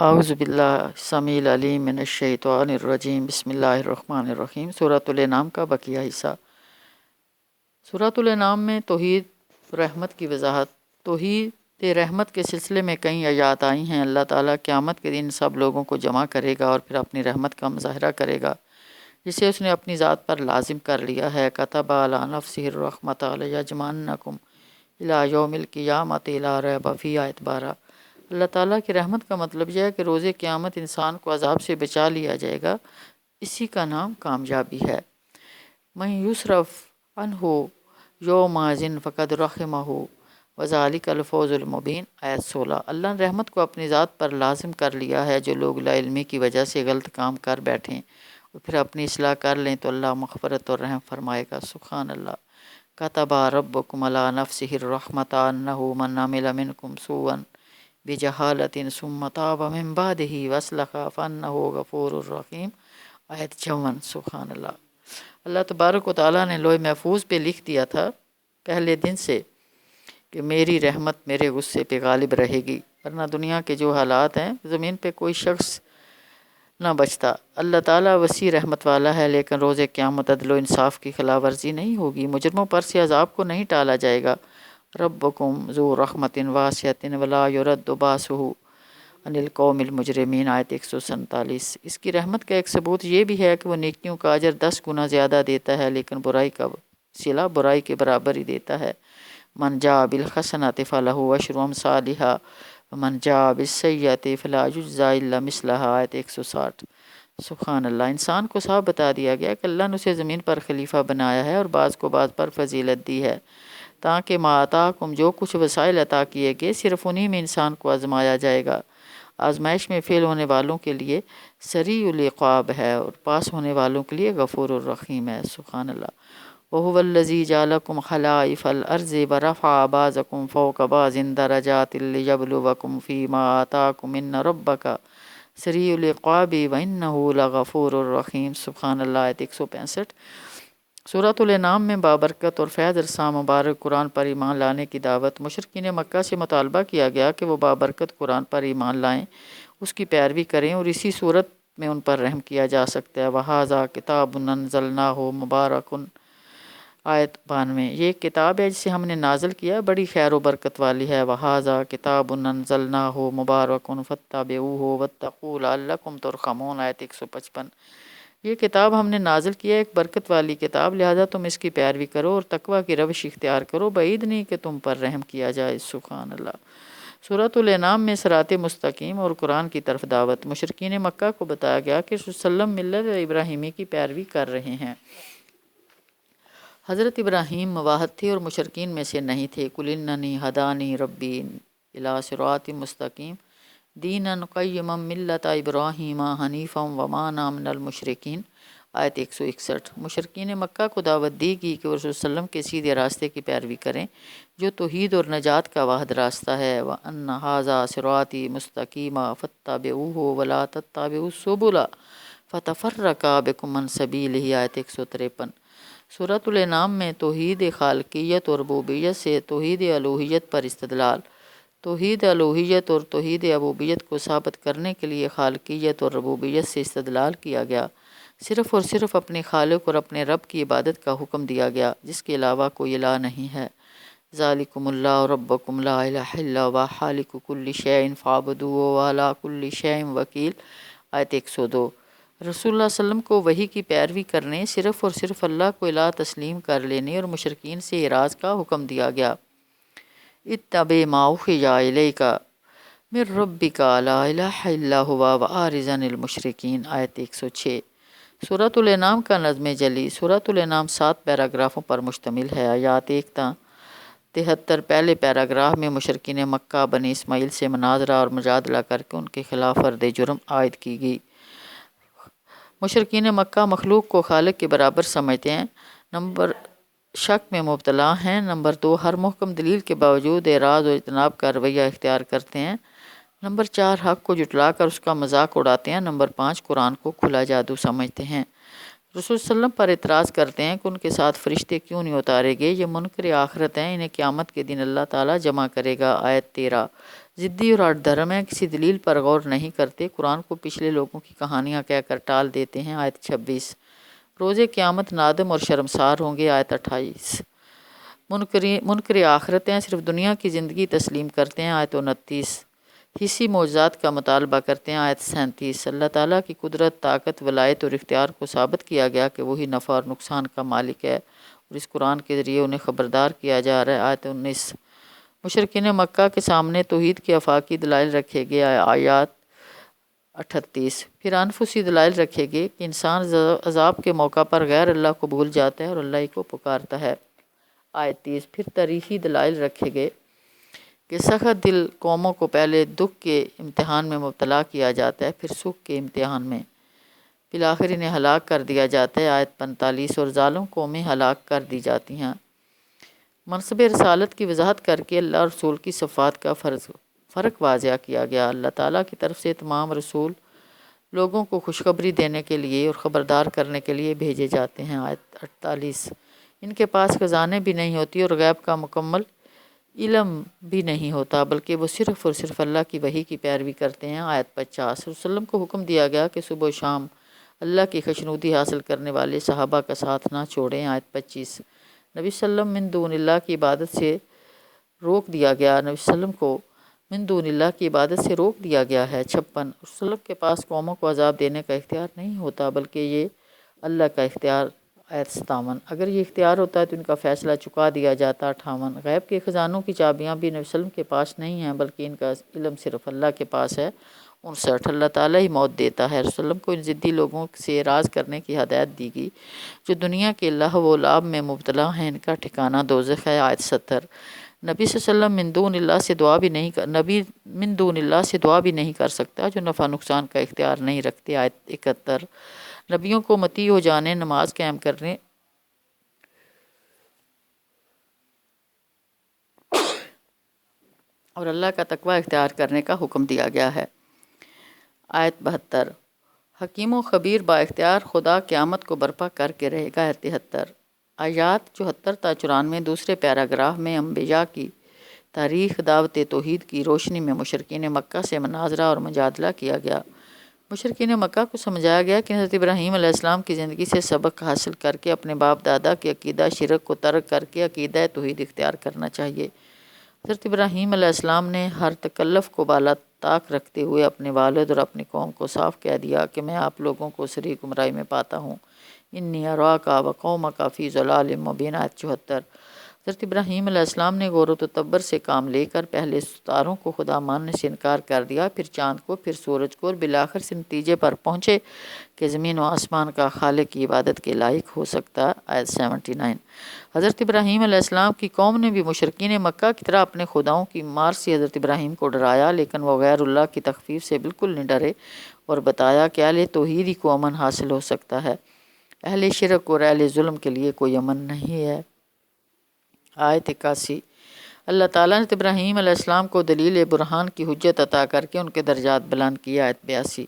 اعوذ باللہ السمیع العلیم من الشیطان الرجیم بسم اللہ الرحمن الرحیم۔ سورۃ الانعام کا بقیہ حصہ۔ سورۃ الانعام میں توحید رحمت کی وضاحت۔ توحید رحمت کے سلسلے میں کئی آیات آئی ہیں۔ اللہ تعالیٰ قیامت کے دن سب لوگوں کو جمع کرے گا اور پھر اپنی رحمت کا مظاہرہ کرے گا جسے اس نے اپنی ذات پر لازم کر لیا ہے۔ کتب علی نفسہ الرحمۃ لیجمعنکم الی یوم القیامۃ لا ریب فیہ آیت 12۔ اللہ تعالیٰ کی رحمت کا مطلب یہ ہے کہ روز قیامت انسان کو عذاب سے بچا لیا جائے گا، اسی کا نام کامیابی ہے۔ من یصرف عنہ یومئذ فقد رحمہ وذلک الفوز المبین، آیت 16۔ اللہ نے رحمت کو اپنی ذات پر لازم کر لیا ہے۔ جو لوگ لا علمی کی وجہ سے غلط کام کر بیٹھیں اور پھر اپنی اصلاح کر لیں تو اللہ مغفرت اور رحم فرمائے گا۔ سبحان اللہ۔ کتب ربکم علی نفسہ الرحمۃ انہ من عمل منکم سوءا بجہالۃ ثم تاب من بعدہ واصلح فانہ غفور الرحیم، آیت 54۔ سبحان اللہ۔ اللہ تبارک و تعالیٰ نے لوح محفوظ پہ لکھ دیا تھا پہلے دن سے کہ میری رحمت میرے غصے پہ غالب رہے گی، ورنہ دنیا کے جو حالات ہیں زمین پہ کوئی شخص نہ بچتا۔ اللہ تعالیٰ وسیع رحمت والا ہے، لیکن روز قیامت عدل و انصاف کی خلاف ورزی نہیں ہوگی، مجرموں پر سے عذاب کو نہیں ٹالا جائے گا۔ ربکم ذو رحمت واسعۃ ولا یرد باسہ عن القوم المجرمین، آیت 147۔ اس کی رحمت کا ایک ثبوت یہ بھی ہے کہ وہ نیکیوں کا اجر 10 گنا زیادہ دیتا ہے، لیکن برائی کا صلہ برائی کے برابر ہی دیتا ہے۔ من جاء بالحسنۃ فلہ عشر امثالھا ومن جاء بالسیئۃ فلا یجزی الا مثلھا، آیت 160۔ سبحان اللہ۔ انسان کو صاف بتا دیا گیا کہ اللہ نے اسے زمین پر خلیفہ بنایا ہے اور بعض کو بعض پر فضیلت دی ہے، تاکہ ما آتاکم، جو کچھ وسائل عطا کیے گئے صرف انہی میں انسان کو آزمایا جائے گا۔ آزمائش میں فیل ہونے والوں کے لیے سریع العقاب ہے اور پاس ہونے والوں کے لیے غفور الرحیم ہے۔ سبحان اللہ۔ وَهُوَ الَّذِي جَعَلَكُمْ خَلَائِفَ الْأَرْضِ وَرَفَعَ بَعْضَكُمْ فَوْقَ بَعْضٍ دَرَجَاتٍ لِيَبْلُوَكُمْ فِيمَا آتَاكُمْ إِنَّ رَبَّكَ سریع العقاب وَإِنَّهُ لَغَفُورٌ رَحِيمٌ۔ سبحان اللہ، آیت 165۔ سورۃ الانعام میں بابرکت اور فیض رساں مبارک قرآن پر ایمان لانے کی دعوت۔ مشرکین مکہ سے مطالبہ کیا گیا کہ وہ بابرکت قرآن پر ایمان لائیں، اس کی پیروی کریں اور اسی صورت میں ان پر رحم کیا جا سکتا ہے۔ وَهَٰذَا كِتَابٌ أَنزَلْنَاهُ مُبَارَكٌ، آیت 92۔ یہ ایک کتاب ہے جسے ہم نے نازل کیا، بڑی خیر و برکت والی ہے۔ وَهَٰذَا كِتَابٌ أَنزَلْنَاهُ مُبَارَكٌ فَاتَّبِعُوهُ وَاتَّقُوا لَعَلَّكُمْ تُرْحَمُونَ، آیت 155۔ یہ کتاب ہم نے نازل کیا، ایک برکت والی کتاب، لہذا تم اس کی پیروی کرو اور تقوی کی روش اختیار کرو، بعید نہیں کہ تم پر رحم کیا جائے۔ سبحان اللہ۔ سورۃ الانعام میں صراط مستقیم اور قرآن کی طرف دعوت۔ مشرکین مکہ کو بتایا گیا کہ رسول صلی اللہ علیہ وسلم ملت ابراہیمی کی پیروی کر رہے ہیں۔ حضرت ابراہیم موحد تھے اور مشرکین میں سے نہیں تھے۔ قُلْ إِنَّنِي هَدَانِي رَبِّي إِلَىٰ صِرَاطٍ مُّسْتَقِيمٍ دِينًا قَيِّمًا مِّلَّةَ إِبْرَاهِيمَ حَنِيفًا وَمَا كَانَ مِنَ الْمُشْرِكِينَ، آیت 161۔ مشرکین مکہ کو دعوت دی گئی کہ وہ رسول صلی اللہ علیہ وسلم کے سیدھے راستے کی پیروی کریں جو توحید اور نجات کا واحد راستہ ہے۔ وَأَنَّ هَٰذَا صِرَاطِي مُسْتَقِيمًا فَاتَّبِعُوهُ وَلَا تَتَّبِعُوا السُّبُلَ فَتَفَرَّقَ بِكُمْ عَن سَبِيلِهِ، آیت 153۔ سورۃ الانعام میں توحید خالقیت اور ربوبیت سے توحید الوہیت پر استدلال۔ توحید الوہیت اور توحید ربوبیت کو ثابت کرنے کے لیے خالقیت اور ربوبیت سے استدلال کیا گیا۔ صرف اور صرف اپنے خالق اور اپنے رب کی عبادت کا حکم دیا گیا، جس کے علاوہ کوئی الہ نہیں ہے۔ ذالکم اللہ ربکم لا الہ الا هو خالق کل شیء فاعبدوہ وہو علی کل شیء وکیل، آیت 102۔ رسول اللہ صلی اللہ علیہ وسلم کو وحی کی پیروی کرنے، صرف اور صرف اللہ کو الہ تسلیم کر لینے اور مشرکین سے اعراض کا حکم دیا گیا۔ اتبع ما اوحی الیک من ربک لا الہ الا هو واعرض عن المشرکین، آیت 106۔ سورۃ الانعام کا نظم جلی۔ سورۃ الانعام 7 پیراگرافوں پر مشتمل ہے۔ آیات 1 تا 73 پہلے پیراگراف میں مشرکین مکہ بنی اسماعیل سے مناظرہ اور مجادلہ کر کے ان کے خلاف فرد جرم عائد کی گئی۔ مشرکین مکہ مخلوق کو خالق کے برابر سمجھتے ہیں، نمبر شک میں مبتلا ہیں، نمبر 2 ہر محکم دلیل کے باوجود اعراض اور اجتناب کا رویہ اختیار کرتے ہیں، نمبر 4 حق کو جھٹلا کر اس کا مذاق اڑاتے ہیں، نمبر 5 قرآن کو کھلا جادو سمجھتے ہیں۔ رسول صلی اللہ علیہ وسلم پر اعتراض کرتے ہیں کہ ان کے ساتھ فرشتے کیوں نہیں اتارے گئے، یہ منکر آخرت ہیں، انہیں قیامت کے دن اللہ تعالیٰ جمع کرے گا، آیت 13۔ ضدی اور آٹھ دھرم ہیں، کسی دلیل پر غور نہیں کرتے، قرآن کو پچھلے لوگوں کی کہانیاں کہہ کر ٹال دیتے ہیں۔ آیت 26۔ روز قیامت نادم اور شرمسار ہوں گے۔ آیت 28۔ منکر آخرت ہیں، صرف دنیا کی زندگی تسلیم کرتے ہیں۔ آیت 29۔ حصی معجزات کا مطالبہ کرتے ہیں۔ آیت 37۔ اللہ تعالیٰ کی قدرت، طاقت، ولایت اور اختیار کو ثابت کیا گیا کہ وہی نفع اور نقصان کا مالک ہے، اور اس قرآن کے ذریعے انہیں خبردار کیا جا رہا ہے۔ آیت 19۔ مشرکین مکہ کے سامنے توحید کے آفاقی دلائل رکھے گئے۔ آیات 38۔ پھر انفسی دلائل رکھے گئے کہ انسان عذاب کے موقع پر غیر اللہ کو بھول جاتا ہے اور اللہ ہی کو پکارتا ہے۔ آیت 30۔ پھر تاریخی دلائل رکھے گئے کہ سخت دل قوموں کو پہلے دکھ کے امتحان میں مبتلا کیا جاتا ہے، پھر سکھ کے امتحان میں، بالآخر انہیں ہلاک کر دیا جاتا ہے۔ آیت 45۔ اور ظالم قومیں ہلاک کر دی جاتی ہیں۔ منصب رسالت کی وضاحت کر کے اللہ اور رسول کی صفات کا فرق واضح کیا گیا۔ اللہ تعالیٰ کی طرف سے تمام رسول لوگوں کو خوشخبری دینے کے لیے اور خبردار کرنے کے لیے بھیجے جاتے ہیں۔ آیت 48۔ ان کے پاس خزانے بھی نہیں ہوتی اور غیب کا مکمل علم بھی نہیں ہوتا، بلکہ وہ صرف اور صرف اللہ کی وحی کی پیروی کرتے ہیں۔ آیت 50۔ رسول وسلم کو حکم دیا گیا کہ صبح و شام اللہ کی خوشنودی حاصل کرنے والے صحابہ کا ساتھ نہ چھوڑیں۔ آیت 25۔ نبی صلی اللہ علیہ وسلم من دون اللہ کی عبادت سے روک دیا گیا۔ نبی صلی اللہ علیہ وسلم کو من دون اللہ کی عبادت سے روک دیا گیا ہے۔ 56۔ رسول اللہ کے پاس قوموں کو عذاب دینے کا اختیار نہیں ہوتا، بلکہ یہ اللہ کا اختیار۔ آیت 57۔ اگر یہ اختیار ہوتا ہے تو ان کا فیصلہ چکا دیا جاتا۔ 58۔ غیب کے خزانوں کی چابیاں بھی نبی صلی اللہ علیہ وسلم کے پاس نہیں ہیں، بلکہ ان کا علم صرف اللہ کے پاس ہے۔ 59۔ اللہ تعالیٰ ہی موت دیتا ہے۔ رسول اللہ علیہ وسلم کو ان ضدی لوگوں سے اعراض کرنے کی ہدایت دی گئی جو دنیا کے لہو و لعب میں مبتلا ہیں، ان کا ٹھکانہ دوزخ ہے۔ آیت 70۔ نبی صلی اللہ علیہ وسلم من دون اللہ سے دعا بھی نہیں کر سکتا جو نفع نقصان کا اختیار نہیں رکھتے۔ آیت 71۔ نبیوں کو مطیع ہو جانے، نماز قائم کرنے اور اللہ کا تقوی اختیار کرنے کا حکم دیا گیا ہے۔ آیت 72۔ حکیم و خبیر با اختیار خدا قیامت کو برپا کر کے رہے گا۔ آیت 73۔ آیات 74 تا 94 دوسرے پیراگراف میں انبیاء کی تاریخ دعوت توحید کی روشنی میں مشرکین مکہ سے مناظرہ اور مجادلہ کیا گیا۔ مشرکین مکہ کو سمجھایا گیا کہ حضرت ابراہیم علیہ السلام کی زندگی سے سبق حاصل کر کے اپنے باپ دادا کے عقیدہ شرک کو ترک کر کے عقیدہ توحید اختیار کرنا چاہیے۔ حضرت ابراہیم علیہ السلام نے ہر تکلف کو بالا طاق رکھتے ہوئے اپنے والد اور اپنی قوم کو صاف کہہ دیا کہ میں آپ لوگوں کو صریح گمراہی میں پاتا ہوں۔ انی اراک و قومک فی ضلال مبین۔ آیت 74۔ حضرت ابراہیم علیہ السلام نے غور و تدبر سے کام لے کر پہلے ستاروں کو خدا ماننے سے انکار کر دیا، پھر چاند کو، پھر سورج کو، اور بالآخر سے نتیجے پر پہنچے کہ زمین و آسمان کا خالق کی عبادت کے لائق ہو سکتا۔ آیت 79۔ حضرت ابراہیم علیہ السلام کی قوم نے بھی مشرکین مکہ کی طرح اپنے خداؤں کی مار سے حضرت ابراہیم کو ڈرایا، لیکن وہ غیر اللہ کی تخفیف سے بالکل نہیں ڈرے اور بتایا کہ اہل توحید ہی کو امن حاصل ہو سکتا ہے، اہل شرک اور اہل ظلم کے لیے کوئی امن نہیں ہے۔ آیت 81۔ اللہ تعالیٰ نے ابراہیم علیہ السلام کو دلیل برہان کی حجت عطا کر کے ان کے درجات بلند کیا۔ آیت 82۔